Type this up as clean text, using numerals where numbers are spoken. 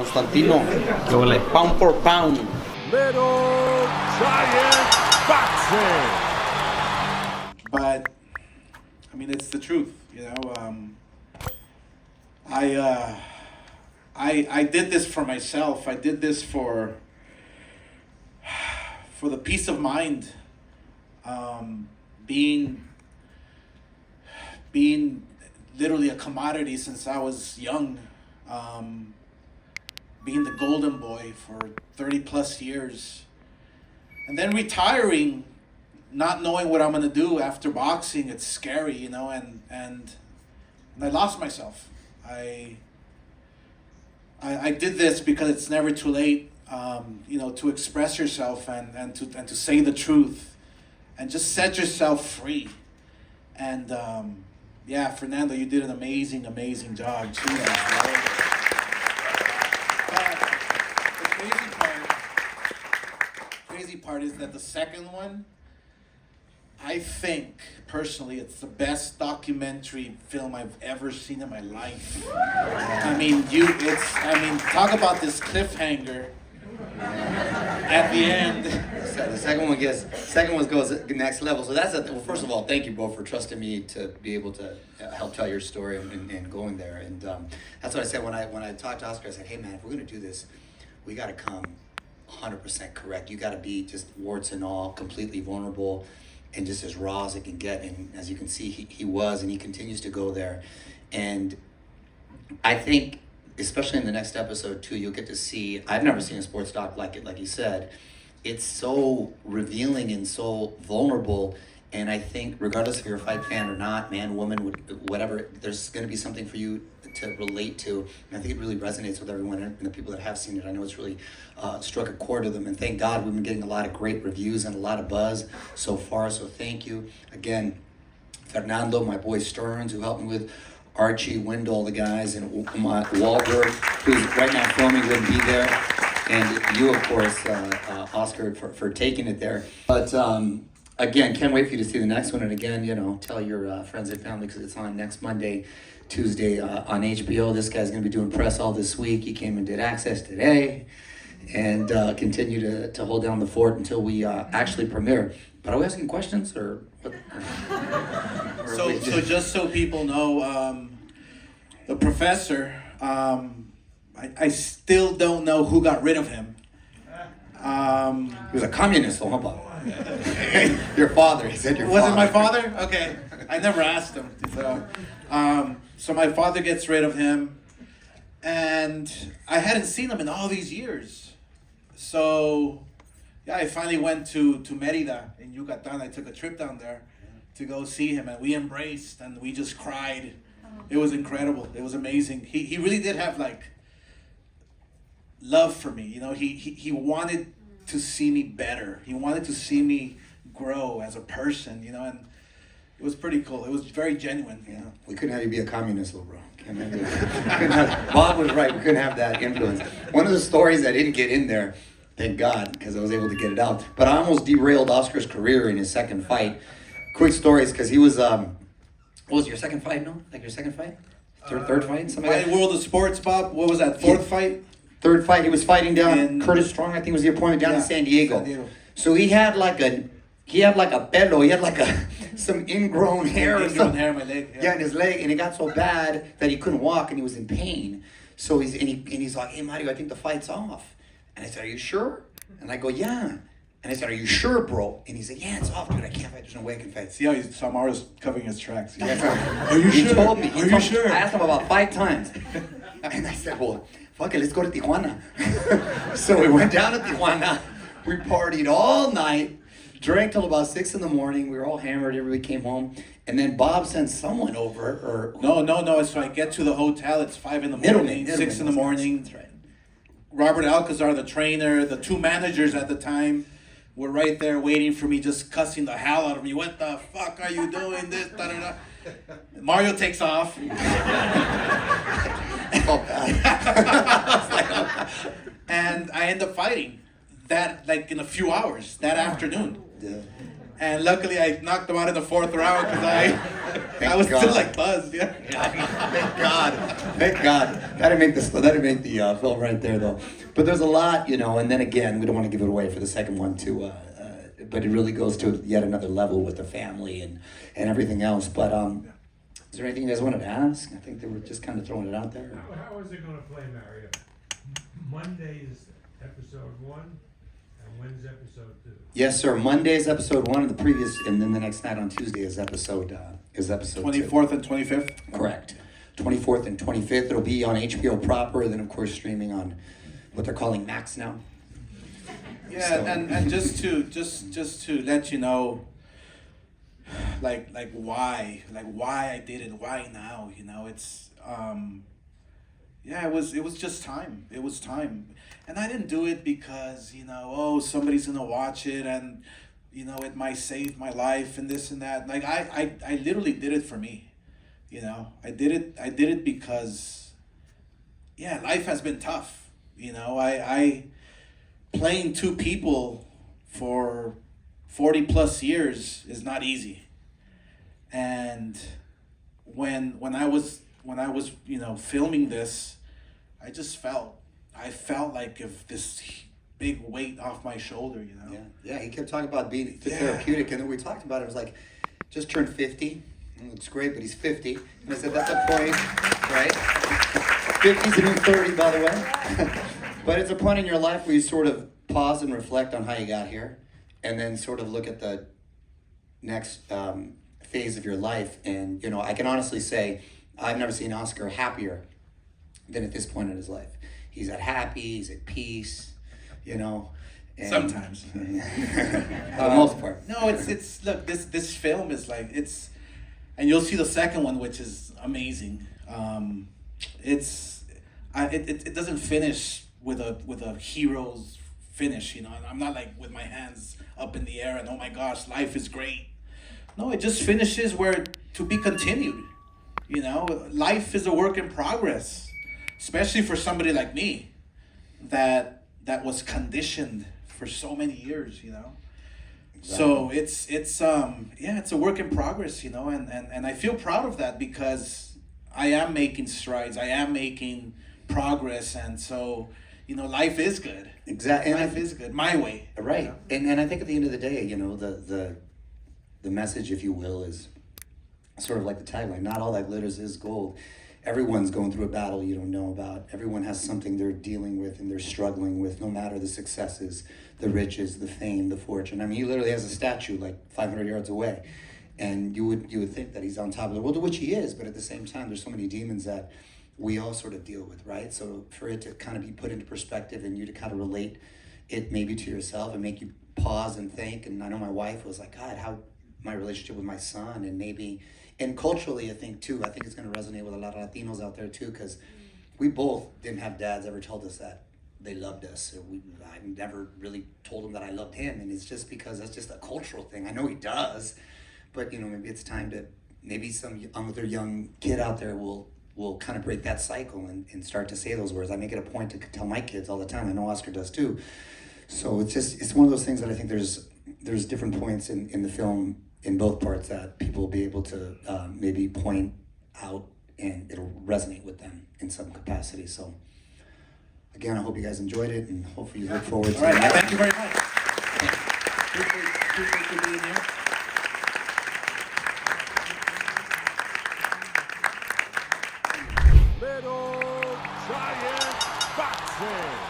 Constantino. ¿Qué huele? Pound for pound. Little Giant Boxing. But I mean, it's the truth, you know. I did this for myself. I did this for the peace of mind. Being literally a commodity since I was young. Being the golden boy for 30 plus years. And then retiring, not knowing what I'm gonna do after boxing. It's scary, you know, and I lost myself. I did this because it's never too late, you know, to express yourself and to say the truth, and just set yourself free. And yeah, Fernando, you did an amazing job too. Right? But the crazy part is that the second one, I think personally it's the best documentary film I've ever seen in my life. I mean, talk about this cliffhanger at the end. The second one goes next level. So well, first of all, thank you, bro, for trusting me to be able to help tell your story and going there. And that's what I said when I talked to Oscar. I said, hey man, if we're gonna do this, we gotta come 100% correct. You gotta be just warts and all, completely vulnerable, and just as raw as it can get. And as you can see, he was, and he continues to go there. And I think, especially in the next episode too, you'll get to see, I've never seen a sports doc like it, like you said. It's so revealing and so vulnerable. And I think regardless if you're a fight fan or not, man, woman, whatever, there's gonna be something for you to relate to. And I think it really resonates with everyone and the people that have seen it. I know it's really struck a chord to them. And thank God we've been getting a lot of great reviews and a lot of buzz so far. So thank you. Again, Fernando, my boy Stearns, who helped me with Archie, Wendell, the guys, and my whalberg, who's right now filming, wouldn't be there. And you, of course, Oscar, for taking it there. But again, can't wait for you to see the next one. And again, you know, tell your friends and family, because it's on next Monday, Tuesday on HBO. This guy's going to be doing press all this week. He came and did Access today, and continue to hold down the fort until we actually premiere. But are we asking questions or what? So just so people know, the professor, I still don't know who got rid of him. He was a communist, though, huh, Bob? Your father, he said your was father. Was it my father? Okay, I never asked him. So my father gets rid of him, and I hadn't seen him in all these years. So yeah, I finally went to Mérida in Yucatan. I took a trip down there to go see him, and we embraced and we just cried. It was incredible. It was amazing. He really did have like love for me. You know, he wanted to see me better. He wanted to see me grow as a person, you know, and it was pretty cool. It was very genuine, you know. We couldn't have you be a communist, little bro. Bob was right. We couldn't have that influence. One of the stories I didn't get in there, thank God, because I was able to get it out. But I almost derailed Oscar's career in his second fight. Quick stories, because he was, what was your second fight, no? Like your second fight? Third fight? Something like that? World of Sports, Bob. What was that, fourth fight? Third fight, he was fighting down Curtis Strong, I think was the opponent, down in San Diego. So he had like a pelo, he had like some ingrown hair or something. Hair in my leg. Yeah, in his leg, and it got so bad that he couldn't walk and he was in pain. So he's like, hey Mario, I think the fight's off. And I said, are you sure? And I go, yeah. And I said, are you sure, bro? And he said, yeah, it's off, dude. I can't fight. There's no way I can fight. See how Mario's covering his tracks. Are you sure? He told me. Are you sure? I asked him about 5 times. And I said, well, fuck it, let's go to Tijuana. So we went down to Tijuana. We partied all night, drank till about 6 in the morning. We were all hammered. Everybody came home. And then Bob sent someone over. Or No. So I get to the hotel. It's 5 in the morning, 6 in the morning. That's right. Robert Alcazar, the trainer, the 2 managers at the time, were right there waiting for me, just cussing the hell out of me. What the fuck are you doing? This, da da da. Mario takes off. And I end up fighting that, like, in a few hours that afternoon. Yeah. And luckily, I knocked him out in the 4th round because I was God. still like buzzed. Yeah. Thank God. Thank God. That didn't make the film right there though. But there's a lot, you know. And then again, we don't want to give it away for the second one too. But it really goes to yet another level with the family and everything else. But is there anything you guys wanted to ask? I think they were just kind of throwing it out there. How is it going to play, Mario? Monday is episode 1, and when's episode 2? Yes, sir. Monday is episode 1, and then the next night on Tuesday is episode 2. 24th and 25th? Correct. 24th and 25th. It'll be on HBO proper, and then of course streaming on what they're calling Max now. Yeah, So- and just to let you know, like why I did it, why now, you know, it's yeah, it was just time. It was time. And I didn't do it because, you know, oh, somebody's gonna watch it and, you know, it might save my life and this and that. Like I literally did it for me. You know, I did it because, yeah, life has been tough. You know, I playing 2 people for 40 plus years is not easy. And when I was, you know, filming this, I felt like if this big weight off my shoulder, you know. Yeah. He kept talking about being Yeah. therapeutic, and then we talked about it. It was like, just turned 50. It's great, but he's 50. And I said, that's a point, right? 50's a new 30, by the way. But it's a point in your life where you sort of pause and reflect on how you got here, and then sort of look at the next phase of your life. And, you know, I can honestly say I've never seen Oscar happier than at this point in his life. He's happy, he's at peace, you know. And Sometimes. for the most part. No, it's look, this film is like, it's, and you'll see the second one, which is amazing. It doesn't finish with a hero's finish, you know. I'm not like with my hands up in the air and oh my gosh, life is great. No, it just finishes where to be continued. You know, life is a work in progress, especially for somebody like me that was conditioned for so many years, you know. So it's yeah, it's a work in progress, you know, and I feel proud of that because I am making strides, I am making progress, and so, you know, life is good. Exactly. Life is good, my way. Right. You know? And I think at the end of the day, you know, the message, if you will, is sort of like the tagline, not all that glitters is gold. Everyone's going through a battle you don't know about. Everyone has something they're dealing with and they're struggling with, no matter the successes, the riches, the fame, the fortune. I mean, he literally has a statue like 500 yards away. And you would think that he's on top of the world, which he is, but at the same time, there's so many demons that we all sort of deal with, right? So for it to kind of be put into perspective and you to kind of relate it maybe to yourself and make you pause and think. And I know my wife was like, God, how my relationship with my son, and maybe, and culturally, I think it's going to resonate with a lot of Latinos out there too, because we both didn't have dads ever told us that they loved us. So I never really told him that I loved him, and it's just because that's just a cultural thing. I know he does, but you know, maybe it's time to, maybe some other young kid out there will kind of break that cycle and start to say those words. I make it a point to tell my kids all the time. I know Oscar does too. So it's one of those things that I think there's different points in the film, in both parts, that people will be able to maybe point out and it'll resonate with them in some capacity. So again, I hope you guys enjoyed it, and hopefully you look forward to All right, it. thank you very much. Appreciate you being here. Little Giant Boxing.